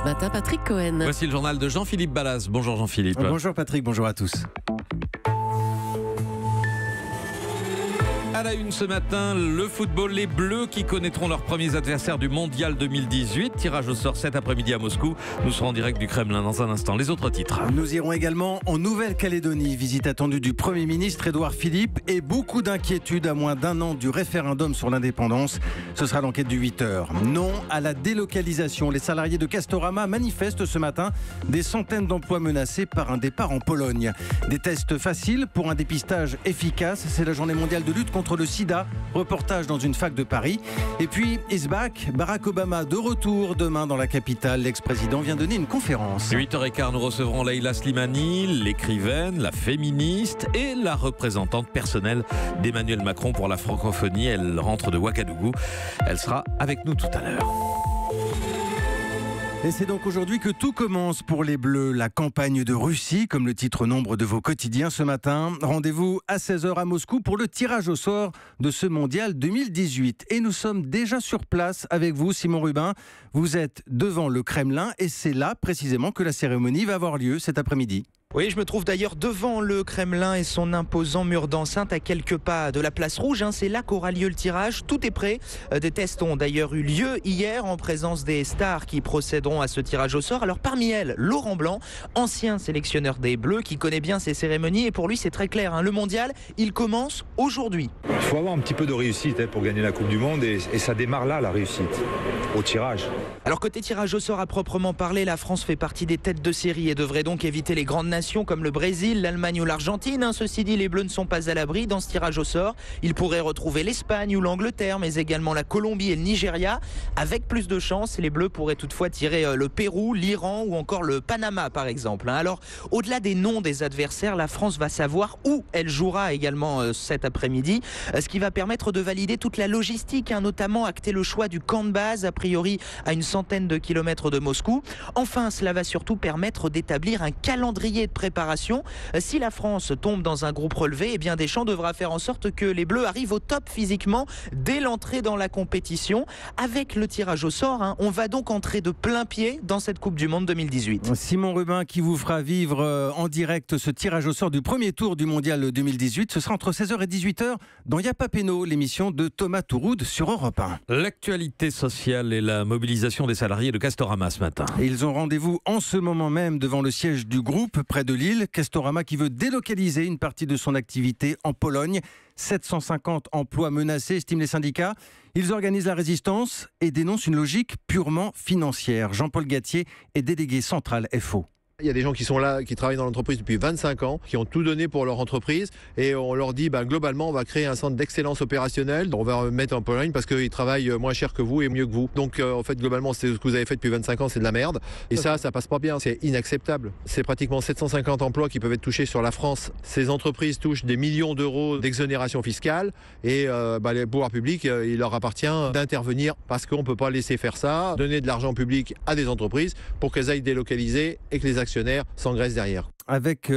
matin, Patrick Cohen. Voici le journal de Jean-Philippe Ballas. Bonjour Jean-Philippe. Bonjour Patrick, bonjour à tous. À la une ce matin, le football, les Bleus qui connaîtront leurs premiers adversaires du Mondial 2018. Tirage au sort cet après-midi à Moscou. Nous serons en direct du Kremlin dans un instant. Les autres titres. Nous irons également en Nouvelle-Calédonie. Visite attendue du Premier ministre Édouard Philippe et beaucoup d'inquiétudes à moins d'un an du référendum sur l'indépendance. Ce sera l'enquête du 8h. Non à la délocalisation. Les salariés de Castorama manifestent ce matin. Des centaines d'emplois menacés par un départ en Pologne. Des tests faciles pour un dépistage efficace. C'est la journée mondiale de lutte contre le sida, reportage dans une fac de Paris. Et puis, is back, Barack Obama de retour demain dans la capitale. L'ex-président vient donner une conférence. 8h15, nous recevrons Leïla Slimani, l'écrivaine, la féministe et la représentante personnelle d'Emmanuel Macron pour la francophonie. Elle rentre de Ouagadougou. Elle sera avec nous tout à l'heure. Et c'est donc aujourd'hui que tout commence pour les Bleus. La campagne de Russie, comme le titre nombre de vos quotidiens ce matin. Rendez-vous à 16h à Moscou pour le tirage au sort de ce mondial 2018. Et nous sommes déjà sur place avec vous, Simon Rubin. Vous êtes devant le Kremlin et c'est là précisément que la cérémonie va avoir lieu cet après-midi. Oui, je me trouve d'ailleurs devant le Kremlin et son imposant mur d'enceinte à quelques pas de la place rouge. C'est là qu'aura lieu le tirage. Tout est prêt. Des tests ont d'ailleurs eu lieu hier en présence des stars qui procéderont à ce tirage au sort. Alors parmi elles, Laurent Blanc, ancien sélectionneur des Bleus qui connaît bien ces cérémonies. Et pour lui, c'est très clair. Le mondial, il commence aujourd'hui. Il faut avoir un petit peu de réussite pour gagner la Coupe du Monde et ça démarre là, la réussite, au tirage. Alors côté tirage au sort à proprement parler, la France fait partie des têtes de série et devrait donc éviter les grandes nations comme le Brésil, l'Allemagne ou l'Argentine. Ceci dit, les Bleus ne sont pas à l'abri dans ce tirage au sort. Ils pourraient retrouver l'Espagne ou l'Angleterre, mais également la Colombie et le Nigeria. Avec plus de chance, les Bleus pourraient toutefois tirer le Pérou, l'Iran ou encore le Panama par exemple. Alors, au-delà des noms des adversaires, la France va savoir où elle jouera également cet après-midi, ce qui va permettre de valider toute la logistique, notamment acter le choix du camp de base, a priori à une centaine de kilomètres de Moscou. Enfin, cela va surtout permettre d'établir un calendrier de préparation. Si la France tombe dans un groupe relevé, eh bien Deschamps devra faire en sorte que les Bleus arrivent au top physiquement dès l'entrée dans la compétition. Avec le tirage au sort, on va donc entrer de plein pied dans cette Coupe du Monde 2018. Simon Rubin qui vous fera vivre en direct ce tirage au sort du premier tour du Mondial 2018. Ce sera entre 16h et 18h dans Y'a pas Péno, l'émission de Thomas Touroud sur Europe 1. L'actualité sociale et la mobilisation des salariés de Castorama ce matin. Et ils ont rendez-vous en ce moment même devant le siège du groupe près de Lille. Castorama qui veut délocaliser une partie de son activité en Pologne. 750 emplois menacés, estiment les syndicats. Ils organisent la résistance et dénoncent une logique purement financière. Jean-Paul Gatier est délégué central FO. Il y a des gens qui sont là, qui travaillent dans l'entreprise depuis 25 ans, qui ont tout donné pour leur entreprise et on leur dit globalement on va créer un centre d'excellence opérationnelle, on va mettre en Pologne parce qu'ils travaillent moins cher que vous et mieux que vous. Donc en fait globalement c'est ce que vous avez fait depuis 25 ans, c'est de la merde et ça passe pas bien, c'est inacceptable. C'est pratiquement 750 emplois qui peuvent être touchés sur la France. Ces entreprises touchent des millions d'euros d'exonération fiscale et les pouvoirs publics, il leur appartient d'intervenir parce qu'on peut pas laisser faire ça, donner de l'argent public à des entreprises pour qu'elles aillent délocaliser et que les actionnaires s'engraissent derrière. Avec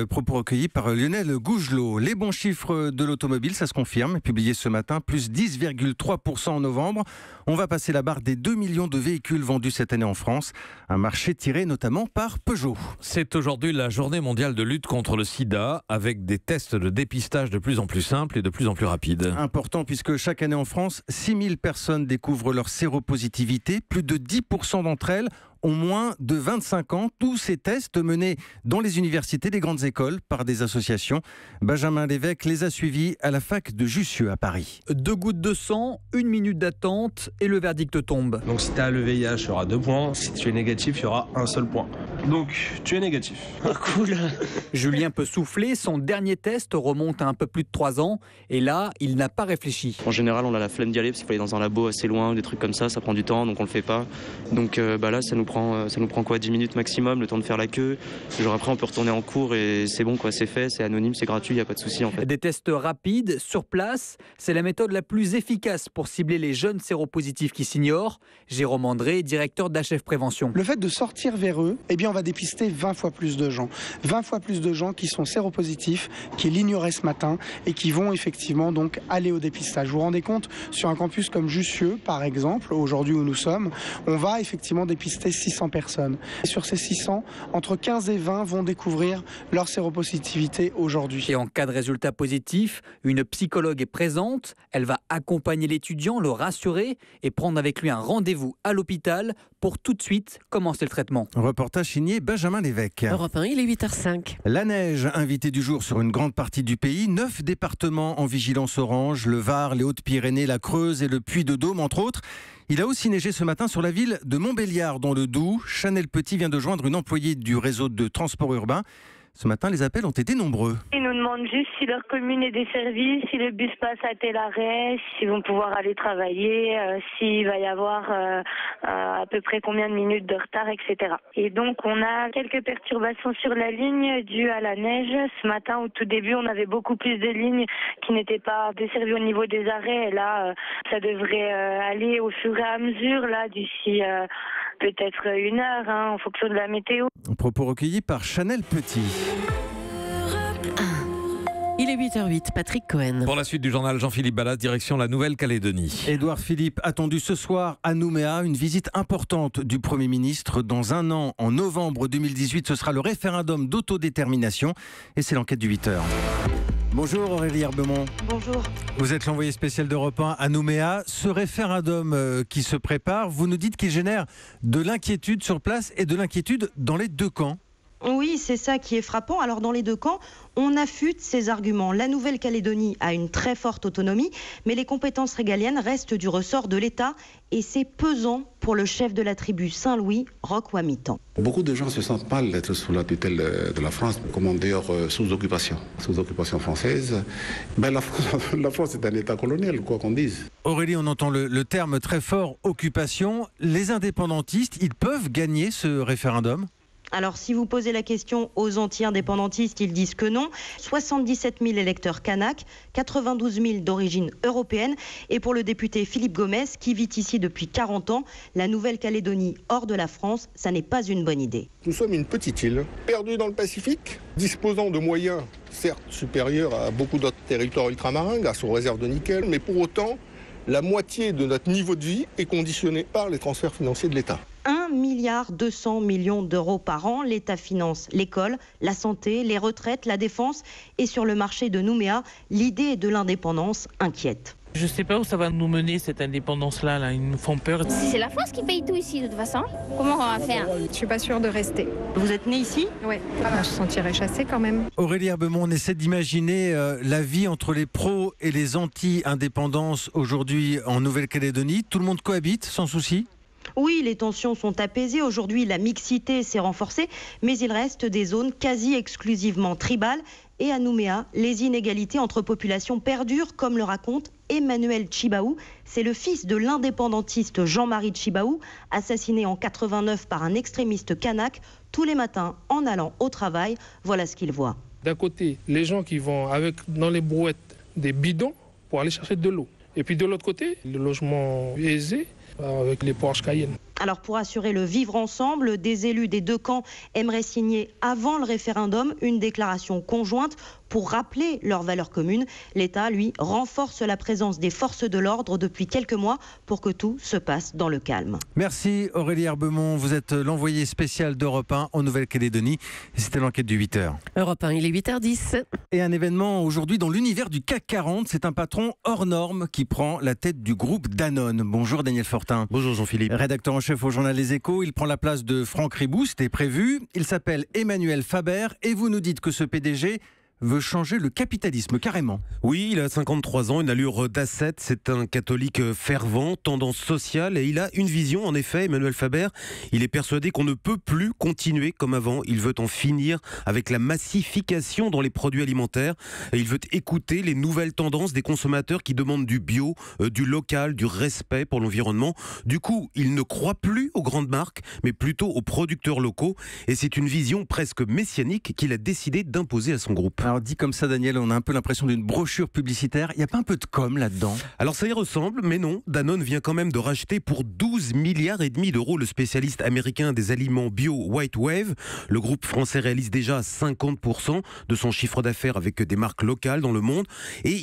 propos recueillis par Lionel Gougelot. Les bons chiffres de l'automobile, ça se confirme, publié ce matin, plus 10,3% en novembre. On va passer la barre des 2 millions de véhicules vendus cette année en France. Un marché tiré notamment par Peugeot. C'est aujourd'hui la journée mondiale de lutte contre le sida, avec des tests de dépistage de plus en plus simples et de plus en plus rapides. Important puisque chaque année en France, 6000 personnes découvrent leur séropositivité. Plus de 10% d'entre elles ont moins de 25 ans. Tous ces tests menés dans les universités, les grandes écoles, par des associations. Benjamin Lévesque les a suivis à la fac de Jussieu à Paris. 2 gouttes de sang, 1 minute d'attente et le verdict tombe. Donc si tu as le VIH, il y aura 2 points. Si tu es négatif, il y aura un seul point. Donc tu es négatif. Cool. Julien peut souffler, son dernier test remonte à un peu plus de 3 ans. Et là, il n'a pas réfléchi. En général, on a la flemme d'y aller parce qu'il faut aller dans un labo assez loin, des trucs comme ça prend du temps, donc on le fait pas. Donc là, ça nous prend quoi, 10 minutes maximum, le temps de faire la queue. Genre après, on peut retourner en cours et c'est bon, c'est fait, c'est anonyme, c'est gratuit, il n'y a pas de souci en fait. Des tests rapides, sur place, c'est la méthode la plus efficace pour cibler les jeunes séropositifs qui s'ignorent. Jérôme André, directeur d'HF Prévention. Le fait de sortir vers eux, on va dépister 20 fois plus de gens. 20 fois plus de gens qui sont séropositifs, qui l'ignoraient ce matin et qui vont effectivement donc aller au dépistage. Vous vous rendez compte, sur un campus comme Jussieu, par exemple, aujourd'hui où nous sommes, on va effectivement dépister 600 personnes. Et sur ces 600, entre 15 et 20 vont découvrir leur séropositivité aujourd'hui. Et en cas de résultat positif, une psychologue est présente. Elle va accompagner l'étudiant, le rassurer et prendre avec lui un rendez-vous à l'hôpital pour tout de suite commencer le traitement. Reportage signé Benjamin Lévesque. Europe 1, il est 8h05. La neige, invitée du jour sur une grande partie du pays. 9 départements en vigilance orange, le Var, les Hautes-Pyrénées, la Creuse et le Puy-de-Dôme, entre autres. Il a aussi neigé ce matin sur la ville de Montbéliard, dans le Doubs. Chanel Petit vient de joindre une employée du réseau de transport urbain. Ce matin, les appels ont été nombreux. Ils nous demandent juste si leur commune est desservie, si le bus passe à tel arrêt, s'ils vont pouvoir aller travailler, s'il va y avoir à peu près combien de minutes de retard, etc. Et donc, on a quelques perturbations sur la ligne dues à la neige. Ce matin, au tout début, on avait beaucoup plus de lignes qui n'étaient pas desservies au niveau des arrêts. Et là, ça devrait aller au fur et à mesure, là, d'ici peut-être 1 heure, en fonction de la météo. Propos recueillis par Chanel Petit. Il est 8h08, Patrick Cohen. Pour la suite du journal, Jean-Philippe Ballas, direction la Nouvelle-Calédonie. Édouard Philippe, attendu ce soir à Nouméa, une visite importante du Premier ministre. Dans 1 an, en novembre 2018, ce sera le référendum d'autodétermination. Et c'est l'enquête du 8h. Bonjour Aurélie Herbemont. Bonjour. Vous êtes l'envoyé spécial d'Europe 1 à Nouméa. Ce référendum qui se prépare, vous nous dites qu'il génère de l'inquiétude sur place et de l'inquiétude dans les deux camps. Oui, c'est ça qui est frappant. Alors dans les deux camps, on affûte ses arguments. La Nouvelle-Calédonie a une très forte autonomie, mais les compétences régaliennes restent du ressort de l'État et c'est pesant pour le chef de la tribu Saint-Louis, Roch Wamitan. Beaucoup de gens se sentent mal d'être sous la tutelle de la France, comme d'ailleurs sous occupation française. La France est un État colonial, quoi qu'on dise. Aurélie, on entend le terme très fort, occupation. Les indépendantistes, ils peuvent gagner ce référendum ? Alors, si vous posez la question aux anti-indépendantistes, ils disent que non. 77 000 électeurs kanaks, 92 000 d'origine européenne. Et pour le député Philippe Gomez, qui vit ici depuis 40 ans, la Nouvelle-Calédonie hors de la France, ça n'est pas une bonne idée. Nous sommes une petite île, perdue dans le Pacifique, disposant de moyens, certes supérieurs à beaucoup d'autres territoires ultramarins, grâce aux réserves de nickel, mais pour autant, la moitié de notre niveau de vie est conditionné par les transferts financiers de l'État. 1,2 milliard d'euros par an. L'État finance l'école, la santé, les retraites, la défense. Et sur le marché de Nouméa, l'idée de l'indépendance inquiète. Je ne sais pas où ça va nous mener, cette indépendance-là. Là. Ils nous font peur. C'est la France qui paye tout ici, de toute façon. Comment on va faire? Je ne suis pas sûre de rester. Vous êtes né ici? Oui. Je se sentirais chassée quand même. Aurélie Herbemont, on essaie d'imaginer la vie entre les pros et les anti-indépendance aujourd'hui en Nouvelle-Calédonie. Tout le monde cohabite sans souci? Oui, les tensions sont apaisées. Aujourd'hui, la mixité s'est renforcée, mais il reste des zones quasi exclusivement tribales. Et à Nouméa, les inégalités entre populations perdurent, comme le raconte Emmanuel Chibaou. C'est le fils de l'indépendantiste Jean-Marie Chibaou, assassiné en 89 par un extrémiste kanak. Tous les matins, en allant au travail, voilà ce qu'il voit. D'un côté, les gens qui vont avec dans les brouettes des bidons pour aller chercher de l'eau. Et puis de l'autre côté, le logement aisé avec les Porsche Cayenne. Alors pour assurer le vivre ensemble, des élus des deux camps aimeraient signer avant le référendum une déclaration conjointe pour rappeler leurs valeurs communes. L'État, lui, renforce la présence des forces de l'ordre depuis quelques mois pour que tout se passe dans le calme. Merci Aurélie Herbemont, vous êtes l'envoyée spéciale d'Europe 1 en Nouvelle-Calédonie. C'était l'enquête du 8h. Europe 1, il est 8h10. Et un événement aujourd'hui dans l'univers du CAC 40, c'est un patron hors norme qui prend la tête du groupe Danone. Bonjour Daniel Fortin. Bonjour Jean-Philippe. Rédacteur en chef au journal Les Échos, il prend la place de Franck Ribou, c'était prévu. Il s'appelle Emmanuel Faber et vous nous dites que ce PDG veut changer le capitalisme carrément. Oui, il a 53 ans, une allure d'ascète, c'est un catholique fervent, tendance sociale et il a une vision en effet, Emmanuel Faber. Il est persuadé qu'on ne peut plus continuer comme avant, il veut en finir avec la massification dans les produits alimentaires et il veut écouter les nouvelles tendances des consommateurs qui demandent du bio, du local, du respect pour l'environnement. Du coup, il ne croit plus aux grandes marques, mais plutôt aux producteurs locaux et c'est une vision presque messianique qu'il a décidé d'imposer à son groupe. Alors dit comme ça, Daniel, on a un peu l'impression d'une brochure publicitaire. Il n'y a pas un peu de com là-dedans? Alors ça y ressemble, mais non. Danone vient quand même de racheter pour 12,5 milliards d'euros le spécialiste américain des aliments bio White Wave. Le groupe français réalise déjà 50% de son chiffre d'affaires avec des marques locales dans le monde. Et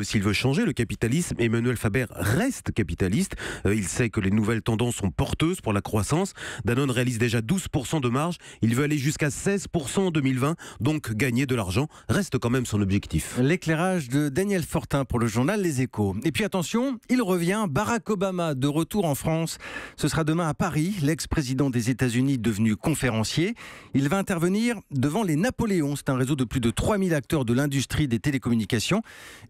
s'il veut changer le capitalisme, Emmanuel Faber reste capitaliste. Il sait que les nouvelles tendances sont porteuses pour la croissance. Danone réalise déjà 12% de marge. Il veut aller jusqu'à 16% en 2020, donc gagner de l'argent reste quand même son objectif. L'éclairage de Daniel Fortin pour le journal Les Échos. Et puis attention, il revient, Barack Obama de retour en France. Ce sera demain à Paris, l'ex-président des États-Unis devenu conférencier. Il va intervenir devant les Napoléons. C'est un réseau de plus de 3000 acteurs de l'industrie des télécommunications.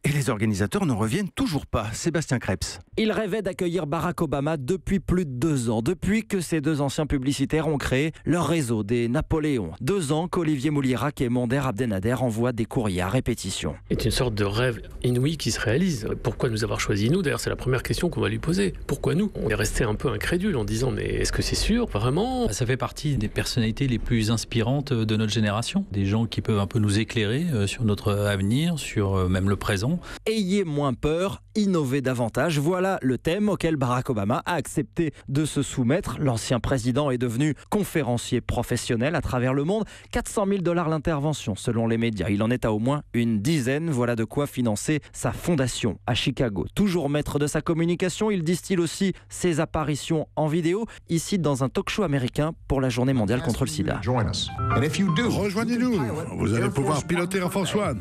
Et les organisateurs n'en reviennent toujours pas. Sébastien Krebs. Il rêvait d'accueillir Barack Obama depuis plus de 2 ans, depuis que ces deux anciens publicitaires ont créé leur réseau des Napoléons. 2 ans qu'Olivier Moulierac et Monder Abdelnader envoient des courriers à répétition. C'est une sorte de rêve inouï qui se réalise. Pourquoi nous avoir choisi nous? D'ailleurs, c'est la première question qu'on va lui poser. Pourquoi nous? On est resté un peu incrédule en disant mais est-ce que c'est sûr, vraiment? Ça fait partie des personnalités les plus inspirantes de notre génération. Des gens qui peuvent un peu nous éclairer sur notre avenir, sur même le présent. Ayez moins peur, innovez davantage. Voilà le thème auquel Barack Obama a accepté de se soumettre. L'ancien président est devenu conférencier professionnel à travers le monde. 400 000 $ l'intervention selon les médias. Il en est à au moins une dizaine. Voilà de quoi financer sa fondation à Chicago. Toujours maître de sa communication, il distille aussi ses apparitions en vidéo, ici dans un talk show américain pour la journée mondiale contre le sida. Rejoignez-nous, vous allez pouvoir piloter Air Force One.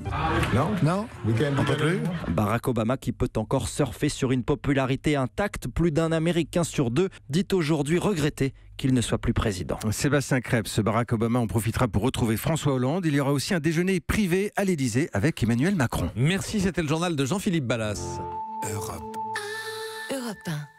Non, on peut plus. Barack Obama, qui peut encore surfer sur une popularité intacte, plus d'un Américain sur 2 dit aujourd'hui regretter qu'il ne soit plus président. Sébastien Krebs, Barack Obama en profitera pour retrouver François Hollande. Il y aura aussi un déjeuner privé à l'Élysée avec Emmanuel Macron. Merci, c'était le journal de Jean-Philippe Ballas. Europe 1.